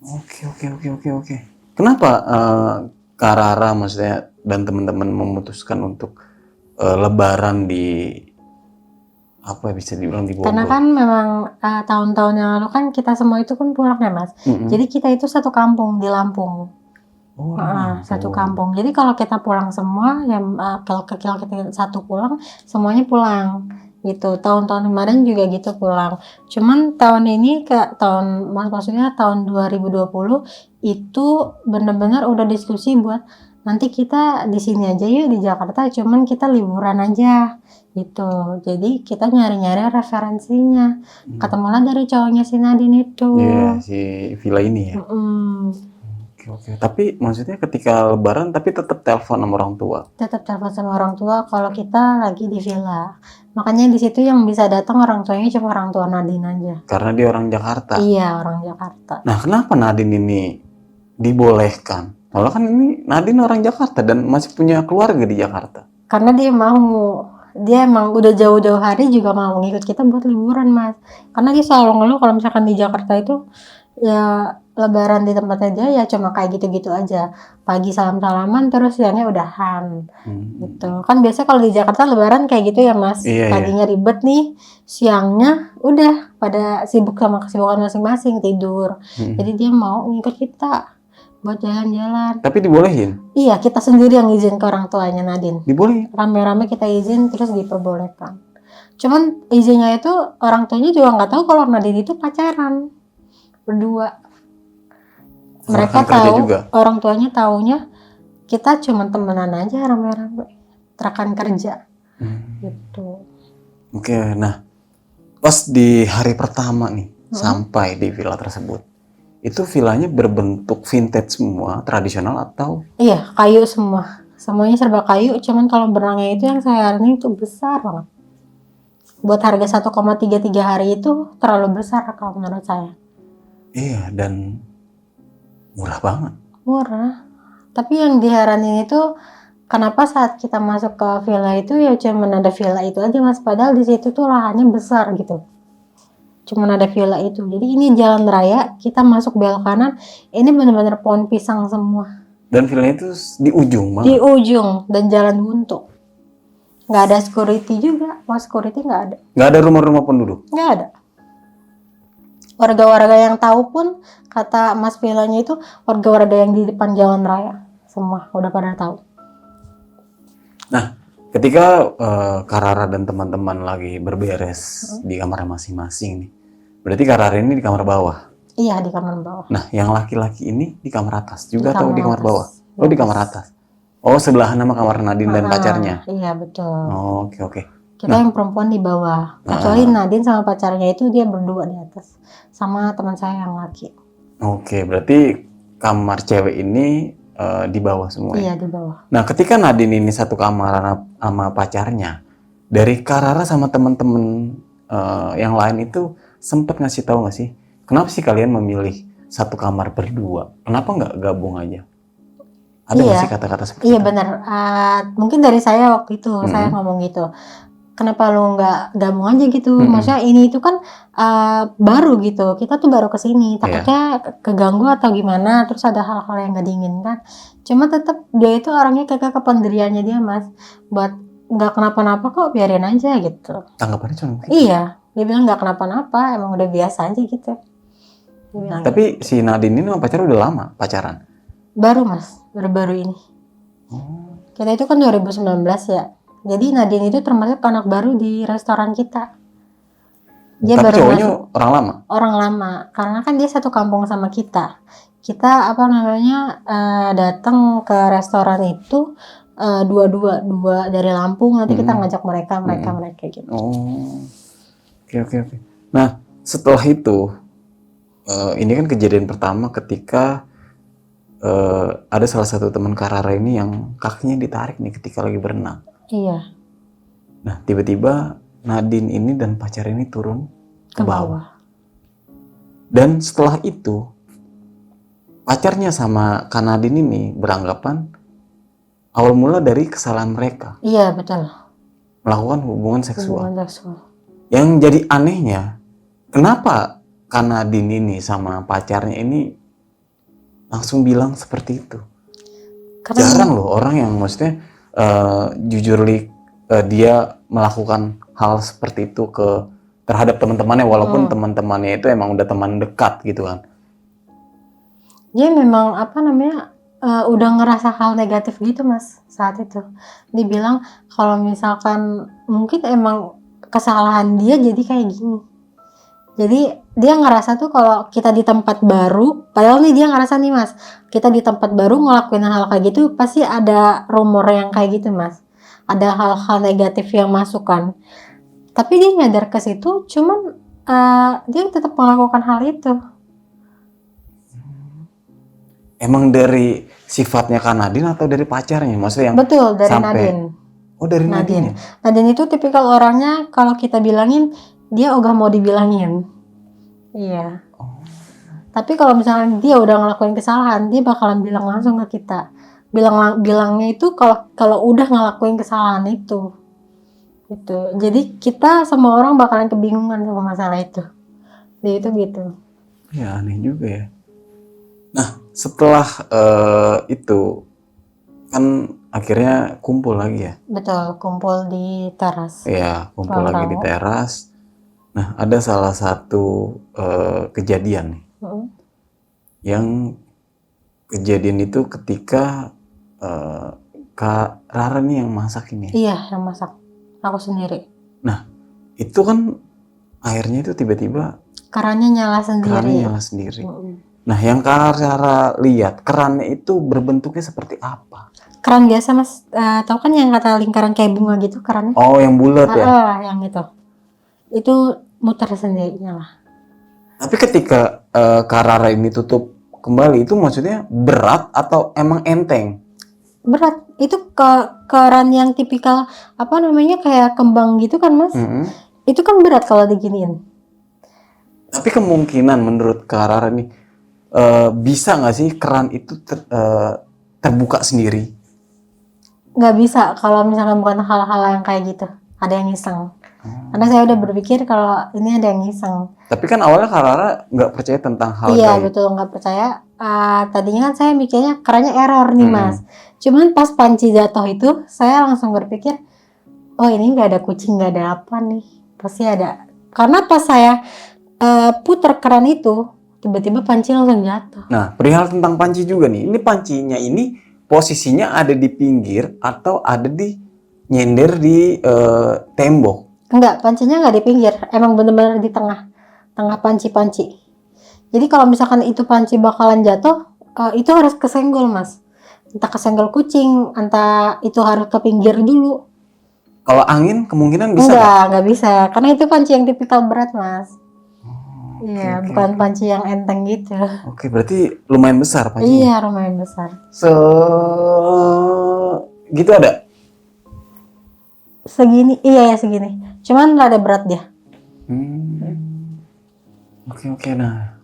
Oke. Kenapa Kak Rara maksudnya dan teman-teman memutuskan untuk Lebaran di apa bisa dibilang di Bogor? Karena kan memang tahun-tahun yang lalu kan kita semua itu kan pulang ya Mas. Jadi kita itu satu kampung di Lampung. Satu kampung. Jadi kalau kita pulang semua, yang kalau kita satu pulang, semuanya pulang. Gitu. Tahun-tahun kemarin juga gitu pulang. Cuman tahun ini maksudnya tahun 2020 itu benar-benar udah diskusi buat nanti kita di sini aja yuk di Jakarta, cuman kita liburan aja gitu. Jadi kita nyari-nyari referensinya. Ketemulah dari cowoknya si Nadine itu. Iya, si villa ini ya. Oke. Tapi maksudnya ketika Lebaran tapi tetap telepon sama orang tua. Tetap telepon sama orang tua kalau kita lagi di villa. Makanya di situ yang bisa datang orang tuanya cuma orang tua Nadine aja. Karena dia orang Jakarta. Iya, orang Jakarta. Nah, kenapa Nadine ini dibolehkan? Soalnya kan ini Nadine orang Jakarta dan masih punya keluarga di Jakarta. Karena dia emang udah jauh-jauh hari juga mau ngikut kita buat liburan Mas. Karena dia selalu ngeluh kalau misalkan di Jakarta itu ya Lebaran di tempat aja ya cuma kayak gitu-gitu aja. Pagi salam-salaman terus siangnya udahan. Gitu. Kan biasa kalau di Jakarta Lebaran kayak gitu ya Mas. Paginya ribet nih, siangnya udah pada sibuk sama kesibukan masing-masing tidur. Jadi dia mau ngikut kita buat jalan-jalan. Tapi dibolehin? Iya, kita sendiri yang izin ke orang tuanya Nadine. Dibolehin? Rame-rame kita izin terus diperbolehkan. Cuman izinnya itu orang tuanya juga nggak tahu kalau Nadine itu pacaran berdua. Mereka tahu, orang tuanya taunya kita cuma temenan aja rame-rame, rekan kerja. Gitu. Oke, nah pas di hari pertama nih sampai di villa tersebut, itu villanya berbentuk vintage semua, tradisional atau? Iya, kayu semua. Semuanya serba kayu, cuman kalau benangnya itu yang saya hari itu besar banget. Buat harga 1,33 hari itu terlalu besar kalau menurut saya. Iya, dan murah banget. Murah. Tapi yang diheranin itu kenapa saat kita masuk ke villa itu ya cuman ada villa itu aja Mas, padahal di situ tuh lahannya besar gitu. Cuman ada villa itu. Jadi ini jalan raya, kita masuk belok kanan, ini bener-bener pohon pisang semua. Dan villanya itu di ujung Di banget. ujung dan jalan buntu. Nggak ada security juga, Mas, security nggak ada. Nggak ada rumah-rumah penduduk. Nggak ada. Warga-warga yang tahu pun, kata Mas villanya itu, warga-warga yang di depan jalan raya. Semua udah pada tahu. Nah, ketika Kak Rara dan teman-teman lagi berberes di kamar masing-masing nih, berarti Kak Rara ini di kamar bawah. Iya, di kamar bawah. Nah, yang laki-laki ini di kamar atas juga atau di kamar atas. bawah? Oh, di kamar atas. Oh, sebelahan sama kamar Nadine dan pacarnya. Iya, betul. Oh, oke. Kita yang perempuan di bawah. Kecuali Nadine sama pacarnya itu dia berdua di atas. Sama teman saya yang laki. Oke, berarti kamar cewek ini di bawah semua ya? Iya, di bawah. Nah, ketika Nadine ini satu kamar sama pacarnya, dari Kak Rara sama temen-temen yang lain itu sempet ngasih tahu nggak sih, kenapa sih kalian memilih satu kamar berdua? Kenapa nggak gabung aja? Ada nggak Iya. sih kata-kata seperti Iya itu? benar. Mungkin dari saya waktu itu saya ngomong gitu. Kenapa lu nggak gabung aja gitu? Maksudnya ini itu kan baru gitu. Kita tuh baru kesini. Takutnya keganggu atau gimana. Terus ada hal-hal yang nggak diinginkan. Cuma tetap dia itu orangnya kekeh kependiriannya dia Mas. Buat nggak kenapa-napa kok biarin aja gitu. Tanggapannya cuma gitu. Iya. Dia bilang nggak kenapa-napa. Emang udah biasa aja gitu. Dia bilang Tapi si Nadine ini sama pacar udah lama pacaran. baru Mas. Baru-baru ini. Kita itu kan 2019 ya. Jadi Nadine itu termasuk anak baru di restoran kita. Dia Tapi baru cowoknya masuk, orang lama. orang lama. Karena kan dia satu kampung sama kita. Kita datang ke restoran itu dua dari Lampung. Nanti kita ngajak mereka gitu. Oh, oke. Nah, setelah itu, ini kan kejadian pertama ketika ada salah satu teman Kak Rara ini yang kakinya ditarik nih ketika lagi berenang. Iya, Nah, tiba-tiba Nadine ini dan pacar ini turun ke bawah. Dan setelah itu, pacarnya sama Kak Nadine ini beranggapan awal mula dari kesalahan mereka Iya betul. melakukan hubungan seksual. Hubungan seksual. Yang jadi anehnya, kenapa Kak Nadine ini sama pacarnya ini langsung bilang seperti itu? Karena Jarang loh orang yang maksudnya jujur dia melakukan hal seperti itu terhadap teman-temannya, walaupun teman-temannya itu emang udah teman dekat gitu kan. dia memang udah ngerasa hal negatif gitu Mas saat itu. Dibilang kalau misalkan mungkin emang kesalahan dia jadi kayak gini. Jadi dia ngerasa tuh kalau kita di tempat baru, padahal nih dia ngerasa nih Mas, kita di tempat baru ngelakuin hal kayak gitu pasti ada rumor yang kayak gitu Mas. Ada hal-hal negatif yang masukkan. Tapi dia nyadar ke situ, cuman dia tetap melakukan hal itu. Emang dari sifatnya Kak Nadine atau dari pacarnya? Maksudnya yang Betul, dari sampai... Nadine. Oh, dari Nadine. Nadine itu tipikal orangnya kalau kita bilangin dia ogah mau dibilangin. Iya. Tapi kalau misalnya dia udah ngelakuin kesalahan, dia bakalan bilang langsung ke kita. Bilangnya itu kalau udah ngelakuin kesalahan itu. Gitu. Jadi kita semua orang bakalan kebingungan sama masalah itu. Dia itu gitu. Ya aneh juga ya. Nah, setelah itu kan akhirnya kumpul lagi ya. Betul, kumpul di teras. Iya, kumpul lagi di teras. Nah, ada salah satu kejadian nih. Yang kejadian itu ketika Kak Rara nih yang masak ini. Iya, yang masak. Aku sendiri. Nah, itu kan airnya itu tiba-tiba kerannya nyala sendiri. Nah, yang Kak Rara lihat, kerannya itu berbentuknya seperti apa? Keran biasa Mas, tahu kan yang kata lingkaran kayak bunga gitu kerannya? Oh, yang bulat ya? Yang itu. Itu muter sendiri nyala. Tapi ketika Kak Rara ini tutup kembali, itu maksudnya berat atau emang enteng? Berat. Itu keran yang tipikal kayak kembang gitu kan Mas? Itu kan berat kalau diginiin. Tapi kemungkinan menurut Kak Rara nih, bisa nggak sih keran itu terbuka sendiri? Nggak bisa kalau misalkan bukan hal-hal yang kayak gitu. Ada yang iseng. Karena saya udah berpikir kalau ini ada yang iseng. Tapi kan awalnya Kak Rara nggak percaya tentang hal Iya gaib. betul, nggak percaya. Tadinya kan saya mikirnya kerannya error nih mas. Cuman pas panci jatuh itu, saya langsung berpikir, oh ini nggak ada kucing, nggak ada apa nih. Pasti ada. Karena pas saya puter keran itu, tiba-tiba panci langsung jatuh. Nah, perihal tentang panci juga nih. Ini pancinya ini posisinya ada di pinggir atau ada di nyender di tembok? Enggak, pancinya nggak di pinggir, emang bener-bener di tengah, tengah panci-panci. Jadi kalau misalkan itu panci bakalan jatuh, itu harus kesenggol mas. Entah kesenggol kucing, entah itu harus ke pinggir dulu. Kalau angin kemungkinan bisa nggak? Enggak bisa, karena itu panci yang tipikal berat mas. Iya, oke, bukan oke. panci yang enteng gitu. Oke, berarti lumayan besar pancinya. Iya, lumayan besar. Gitu ada? Segini, iya ya segini. Cuman rada berat dia. Oke, oke. Nah,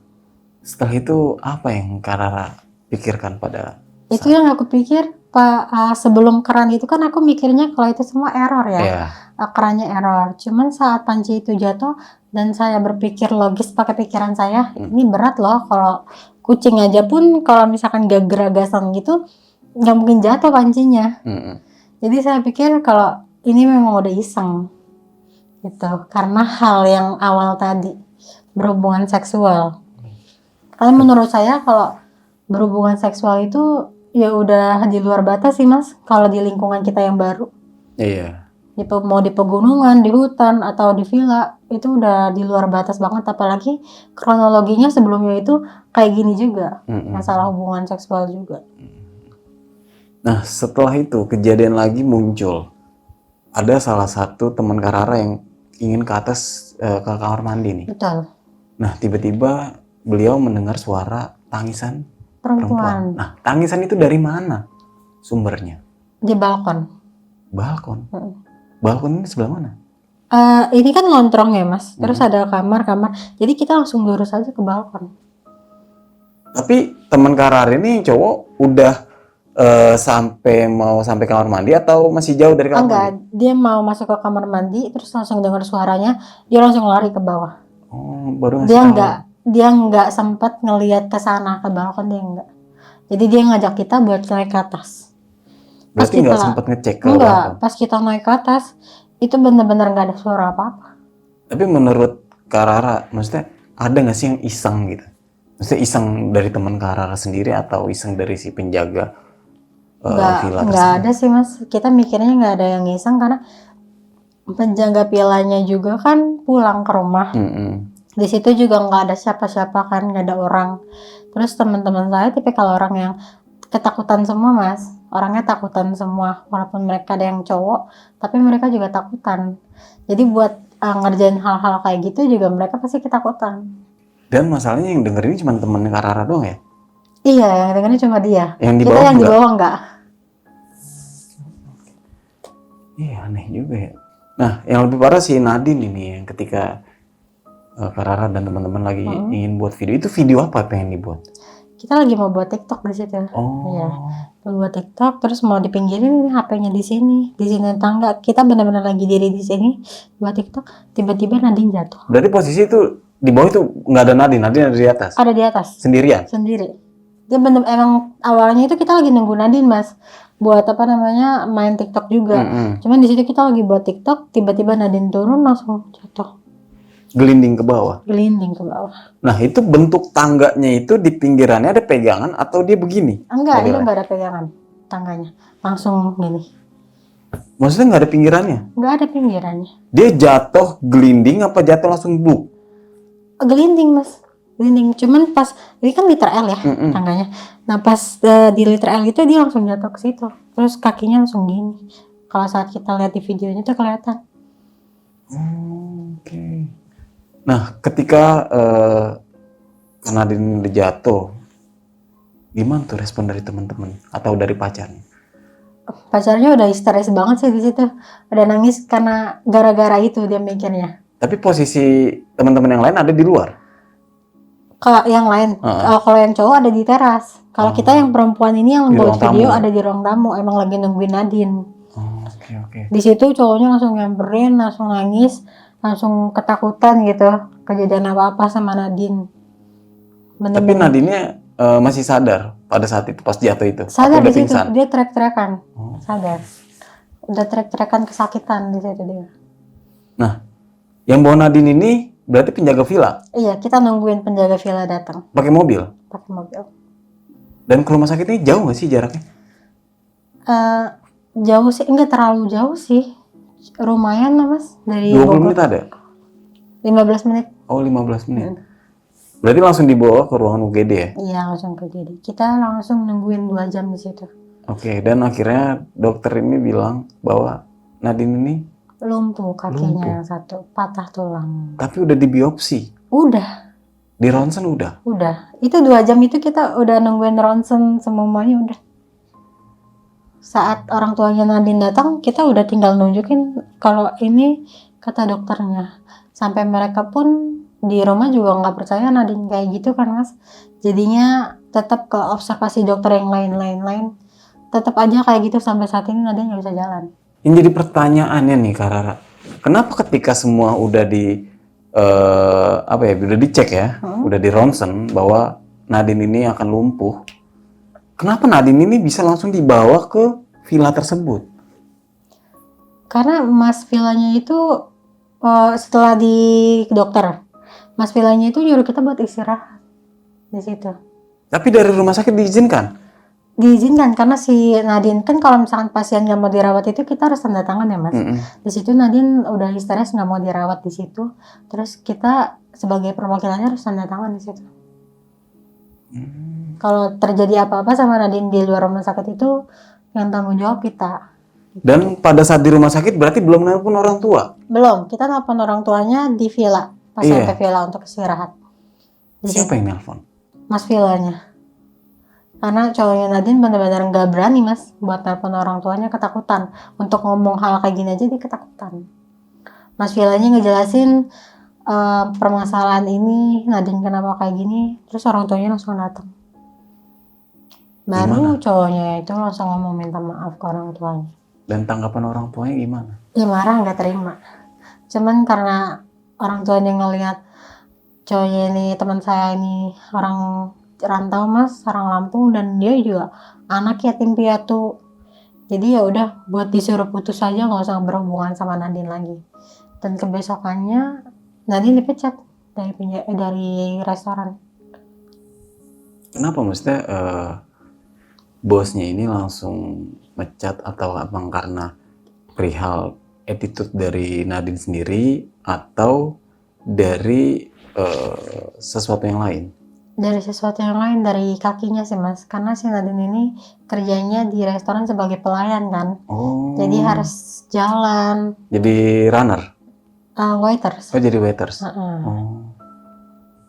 setelah itu apa yang Kak Rara pikirkan pada Itu yang aku pikir, Pak, sebelum keran itu kan aku mikirnya kalau itu semua error ya. ya? Kerannya error. Cuman saat panci itu jatuh dan saya berpikir logis pakai pikiran saya, ini berat loh kalau kucing aja pun kalau misalkan gak geragasan gitu, nggak mungkin jatuh pancinya. Jadi saya pikir kalau ini memang udah iseng gitu, karena hal yang awal tadi berhubungan seksual. Karena menurut saya kalau berhubungan seksual itu ya udah di luar batas sih mas, kalau di lingkungan kita yang baru. Iya. Mau di pegunungan, di hutan, atau di villa, itu udah di luar batas banget. Apalagi kronologinya sebelumnya itu kayak gini juga, masalah hubungan seksual juga. Nah, setelah itu kejadian lagi muncul. Ada salah satu teman Kak Rara yang ingin ke atas ke kamar mandi nih. Betul. Nah, tiba-tiba beliau mendengar suara tangisan perempuan. Nah, tangisan itu dari mana sumbernya? Di balkon. Balkon. Balkon ini sebelah mana? Ini kan lontrong ya mas, terus ada kamar-kamar, jadi kita langsung lurus aja ke balkon. Tapi teman Kak Rara ini cowok udah sampai kamar mandi atau masih jauh dari kamar Enggak, mandi? dia mau masuk ke kamar mandi, terus langsung dengar suaranya, dia langsung lari ke bawah. Oh, baru ngasih tahu. Dia nggak sempat ngelihat ke sana ke balkon, dia enggak. Jadi dia ngajak kita buat naik ke atas. Berarti nggak sempat ngecek ke enggak, balkon? pas kita naik ke atas, itu bener-bener nggak ada suara apa-apa. Tapi menurut Kak Rara, maksudnya ada nggak sih yang iseng gitu? Maksudnya iseng dari teman Kak Rara sendiri atau iseng dari si penjaga villa tersebut? Nggak ada sih mas, kita mikirnya nggak ada yang iseng karena penjaga villanya juga kan pulang ke rumah. Di situ juga nggak ada siapa-siapa kan, nggak ada orang. Terus teman-teman saya tipikal orang yang ketakutan semua mas, orangnya takutan semua, walaupun mereka ada yang cowok, tapi mereka juga takutan. Jadi buat ngerjain hal-hal kayak gitu juga mereka pasti ketakutan. Dan masalahnya yang dengerin cuma temen Kak Rara doang ya? Iya, yang dengerin cuma dia. Yang di kita bawah yang di enggak? bawah enggak. Iya aneh juga ya. Nah yang lebih parah si Nadine ini yang ketika Kak Rara dan teman-teman lagi ingin buat video, itu video apa pengen dibuat? Kita lagi mau buat TikTok di situ. Oh. Iya. Buat TikTok terus mau dipinggirin ini HP-nya di sini tangga. Kita benar-benar lagi diri di sini buat TikTok, tiba-tiba Nadine jatuh. Berarti posisi itu di bawah itu nggak ada Nadine, Nadine ada di atas? Ada di atas. Sendirian? Sendiri. Dia bener emang awalnya itu kita lagi nunggu Nadine mas, buat apa namanya main TikTok juga. Cuman di situ kita lagi buat TikTok, tiba-tiba Nadine turun langsung jatuh. Gelinding ke bawah? Gelinding ke bawah. Nah itu bentuk tangganya itu di pinggirannya ada pegangan atau dia begini? Enggak, itu enggak ada pegangan tangganya, langsung gini. Maksudnya nggak ada pinggirannya? Nggak ada pinggirannya. Dia jatuh gelinding apa jatuh langsung bluk? Gelinding mas, gelinding. Cuman pas ini kan liter L ya tangganya. Nah pas di liter L itu dia langsung jatuh ke situ. Terus kakinya langsung gini. Kalau saat kita lihat di videonya tuh kelihatan. Oke. Nah ketika Nadine udah jatuh, gimana tuh respon dari teman-teman atau dari pacarnya? Pacarnya udah histeris banget sih di situ. Udah nangis karena gara-gara itu dia mikirnya. Tapi posisi teman-teman yang lain ada di luar? Kalau yang lain, kalau yang cowok ada di teras. Kalau kita yang perempuan ini yang Di buat ruang video tamu. ada di ruang tamu, emang lagi nungguin Nadine. Oke. Di situ cowoknya langsung nyamperin, langsung nangis, langsung ketakutan gitu, kejadian apa-apa sama Nadine. Tapi Nadine masih sadar pada saat itu pas jatuh itu. Sadar Apa di udah situ, pingsan? dia teriak-teriakan, sadar. Udah teriak-teriakan kesakitan di situ dia. Nah, yang bawa Nadine ini berarti penjaga villa. Iya, kita nungguin penjaga villa datang. Pakai mobil. Pakai mobil. Dan ke rumah sakit ini jauh nggak sih jaraknya? Jauh sih, enggak terlalu jauh sih. Lumayan lah mas, dari 20 Bogor. menit ada? 15 menit. Oh, 15 menit. Berarti langsung dibawa ke ruangan UGD ya? Iya, langsung ke GD. Kita langsung nungguin 2 jam di situ. Oke, dan akhirnya dokter ini bilang bahwa Nadine ini Lumpuh kakinya yang satu, patah tulang. tapi udah dibiopsi. Udah. Di ronsen udah. Itu 2 jam itu kita udah nungguin ronsen semuanya udah. Saat orang tuanya Nadine datang, kita udah tinggal nunjukin kalau ini kata dokternya. Sampai mereka pun di rumah juga nggak percaya Nadine kayak gitu kan mas. Jadinya tetap ke observasi dokter yang lain. Tetap aja kayak gitu sampai saat ini Nadine nggak bisa jalan. Yang jadi pertanyaannya nih Kak Rara, kenapa ketika semua udah udah dicek ya, udah di ronsen bahwa Nadine ini akan lumpuh, kenapa Nadine ini bisa langsung dibawa ke villa tersebut? Karena mas villanya itu setelah di dokter, mas villanya itu nyuruh kita buat istirahat di situ. Tapi dari rumah sakit diizinkan? Diizinkan karena si Nadine kan kalau misalkan pasien nggak mau dirawat itu kita harus tanda tangan ya mas. Di situ Nadine udah histeris nggak mau dirawat di situ, terus kita sebagai perwakilannya harus tanda tangan di situ. Kalau terjadi apa-apa sama Nadine di luar rumah sakit itu yang tanggung jawab kita. Dan pada saat di rumah sakit berarti belum nelpon orang tua? Belum, kita nelpon orang tuanya di villa, pas sampai villa untuk istirahat. Siapa yang nelpon? Mas villanya. Karena cowoknya Nadine benar-benar nggak berani mas buat telepon orang tuanya, ketakutan untuk ngomong hal kayak gini aja dia ketakutan. Mas villanya ngejelasin permasalahan ini Nadine kenapa kayak gini, terus orang tuanya langsung datang. Baru cowoknya itu langsung ngomong minta maaf ke orang tuanya. Dan tanggapan orang tuanya gimana? Ya marah, nggak terima. Cuman karena orang tuanya ngelihat cowoknya ini teman saya ini orang rantau mas, orang Lampung, dan dia juga anak yatim piatu. Jadi ya udah buat disuruh putus aja, nggak usah berhubungan sama Nadine lagi. Dan kebesokannya Nadine dipecat dari restoran. Kenapa maksudnya bosnya ini langsung mecat, atau abang karena perihal attitude dari Nadine sendiri atau dari sesuatu yang lain? Dari sesuatu yang lain, dari kakinya sih mas, karena si Nadine ini kerjanya di restoran sebagai pelayan kan. Jadi harus jalan. Jadi runner? Waiters. Oh jadi waiters.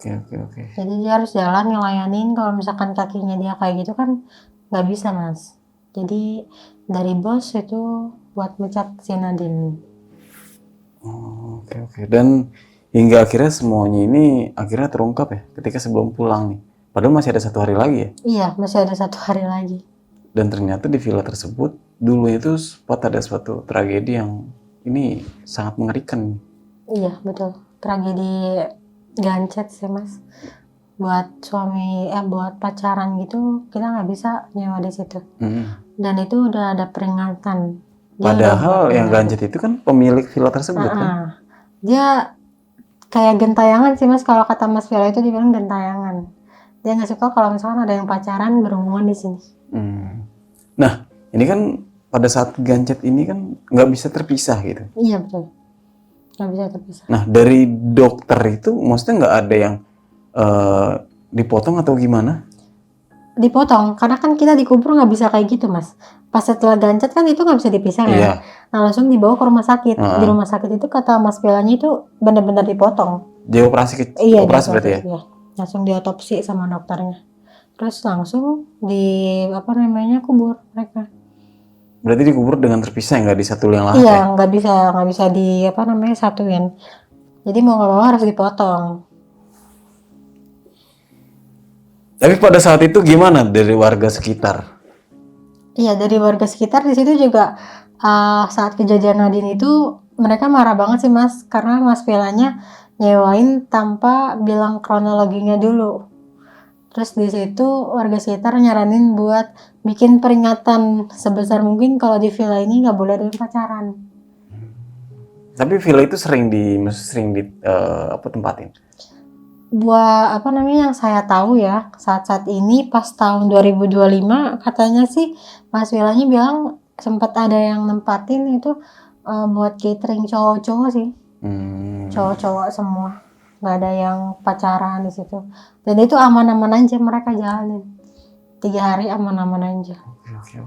Oke. Jadi dia harus jalan ngelayanin. Kalau misalkan kakinya dia kayak gitu kan nggak bisa mas. Jadi dari bos itu buat mecat si Nadine. Oke. Dan hingga akhirnya semuanya ini akhirnya terungkap ya ketika sebelum pulang nih. Padahal masih ada 1 hari lagi ya? Iya, masih ada 1 hari lagi. Dan ternyata di villa tersebut dulu itu ada suatu tragedi yang ini sangat mengerikan. Iya, betul. Tragedi gancet sih mas. Buat buat pacaran gitu kita nggak bisa nyewa di situ. Dan itu udah ada peringatan. Padahal yang gancet itu kan pemilik villa tersebut kan? Dia kayak gentayangan sih mas, kalau kata mas Villa itu dibilang gentayangan. Dia nggak suka kalau misalkan ada yang pacaran berhubungan di sini. Nah ini kan pada saat gancet ini kan nggak bisa terpisah gitu. Iya betul, nggak bisa terpisah. Nah dari dokter itu maksudnya nggak ada yang dipotong atau gimana? Dipotong, karena kan kita dikubur nggak bisa kayak gitu mas. Pas setelah gancet kan itu nggak bisa dipisah kan. Nah langsung dibawa ke rumah sakit. Di rumah sakit itu kata mas Villanya itu benar-benar dipotong. Dioperasi operasi berarti ya? Iya. Langsung diotopsi sama dokternya. Terus langsung kubur mereka. Berarti dikubur dengan terpisah, nggak di satu liang lahat? Iya, nggak bisa satuin. Jadi mau nggak mau harus dipotong. Tapi pada saat itu gimana dari warga sekitar? Iya, dari warga sekitar di situ juga saat kejadian Nadine itu mereka marah banget sih Mas, karena Mas Villanya nyewain tanpa bilang kronologinya dulu. Terus di situ warga sekitar nyaranin buat bikin peringatan sebesar mungkin kalau di villa ini nggak boleh ada yang pacaran. Tapi villa itu sering di apa tempatin? Buat apa namanya yang saya tahu ya, saat-saat ini pas tahun 2025 katanya sih Mas Villanya bilang sempat ada yang nempatin itu buat catering cowok-cowok sih, cowok-cowok semua, nggak ada yang pacaran di situ. Dan itu aman-aman aja mereka jalanin 3 hari aman-aman aja. Oke.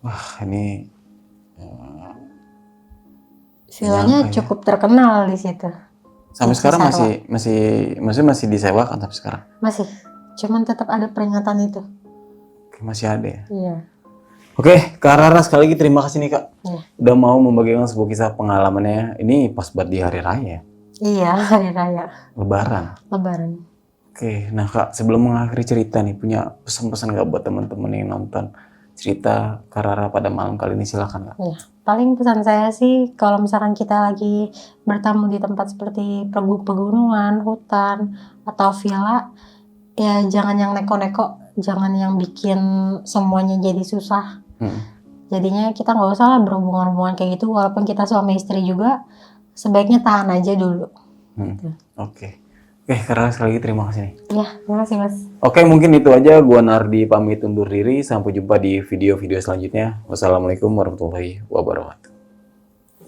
Wah, ini Villanya nyangka ya. cukup terkenal di situ. Sampai Di sekarang Cisarua. maksudnya masih disewakan sampai sekarang. Masih, cuman tetap ada peringatan itu. Oke, masih ada ya. Iya. Oke, Kak Rara sekali lagi terima kasih nih Kak. Iya. Udah mau membagikan sebuah kisah pengalamannya. Ini pas buat di hari raya, Iya, hari raya, Lebaran. Lebaran. Oke, nah Kak, sebelum mengakhiri cerita nih, punya pesan-pesan nggak buat teman-teman yang nonton cerita Kak Rara pada malam kali ini? Silakan Kak. Iya. Paling pesan saya sih kalau misalkan kita lagi bertamu di tempat seperti pegunungan, hutan, atau villa, ya jangan yang neko-neko, jangan yang bikin semuanya jadi susah. Jadinya kita nggak usah lah berhubungan-hubungan kayak gitu, walaupun kita suami istri juga, sebaiknya tahan aja dulu. Oke, Kak Rara sekali lagi terima kasih nih. Iya, terima kasih Mas. Oke, mungkin itu aja. Gua Nardi pamit undur diri. Sampai jumpa di video-video selanjutnya. Wassalamualaikum warahmatullahi wabarakatuh.